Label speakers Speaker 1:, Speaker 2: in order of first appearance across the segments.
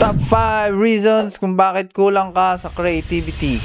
Speaker 1: Top 5 reasons kung bakit kulang ka sa creativity.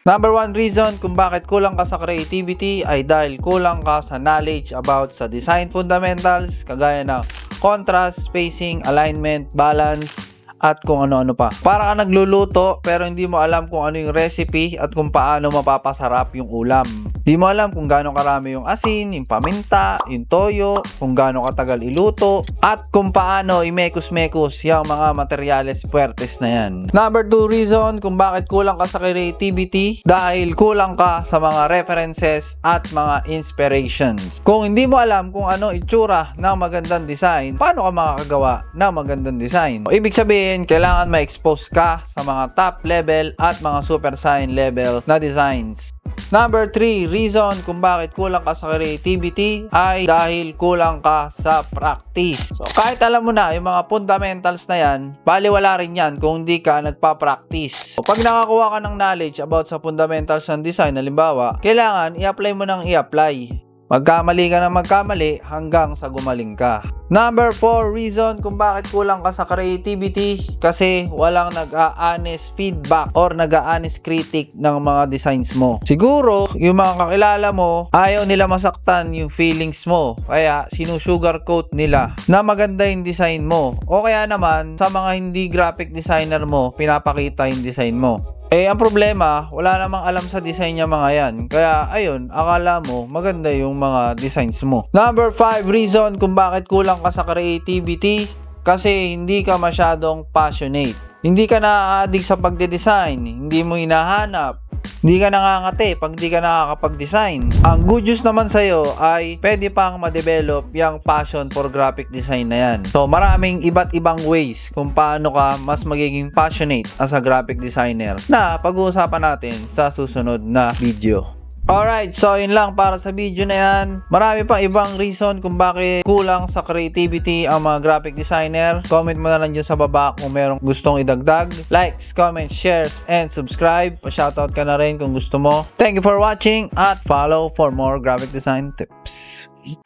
Speaker 1: Number 1 reason kung bakit kulang ka sa creativity ay dahil kulang ka sa knowledge about sa design fundamentals kagaya ng contrast, spacing, alignment, balance, at kung ano-ano pa. Para ka nagluluto pero hindi mo alam kung ano yung recipe at kung paano mapapasarap yung ulam. Di mo alam kung gaano karami yung asin, yung paminta, yung toyo, kung gaano katagal iluto, at kung paano imekos-mekos yung mga materyales puwertes na yan. Number 2 reason kung bakit kulang ka sa creativity dahil kulang ka sa mga references at mga inspirations. Kung hindi mo alam kung ano itsura ng magandang design, paano ka makakagawa ng magandang design? Ibig sabihin, kailangan ma-expose ka sa mga top level at mga super sign level na designs. Number 3 reason kung bakit kulang ka sa creativity ay dahil kulang ka sa practice. So, kahit alam mo na yung mga fundamentals na yan, baliwala rin yan kung hindi ka nagpa-practice. So, pag nakakuha ka ng knowledge about sa fundamentals ng design, halimbawa, kailangan i-apply mo ng i-apply. Magkamali ka na magkamali hanggang sa gumaling ka. Number 4 reason kung bakit kulang ka sa creativity kasi walang nag-a-honest feedback or nag-a-honest critic ng mga designs mo. Siguro, yung mga kakilala mo, ayaw nila masaktan yung feelings mo. Kaya, sinusugarcoat nila na maganda yung design mo. O kaya naman, sa mga hindi graphic designer mo, pinapakita yung design mo. Ang problema, wala namang alam sa design niya mga yan. Kaya, ayun, akala mo, maganda yung mga designs mo. Number 5 reason kung bakit kulang ka sa creativity kasi hindi ka masyadong passionate. Hindi ka na-addict sa pagde-design, hindi mo hinahanap, hindi ka nangangati pag hindi ka nakakapag-design. Ang good news naman sa'yo ay pwede pang ma-develop yung passion for graphic design na yan. So maraming iba't ibang ways kung paano ka mas magiging passionate as a graphic designer na pag-uusapan natin sa susunod na video. Alright, so yun lang para sa video na yan. Marami pang ibang reason kung bakit kulang sa creativity ang mga graphic designer. Comment mo na lang dyan sa baba kung merong gustong idagdag. Likes, comments, shares, and subscribe. Pa-shoutout ka na rin kung gusto mo. Thank you for watching at follow for more graphic design tips.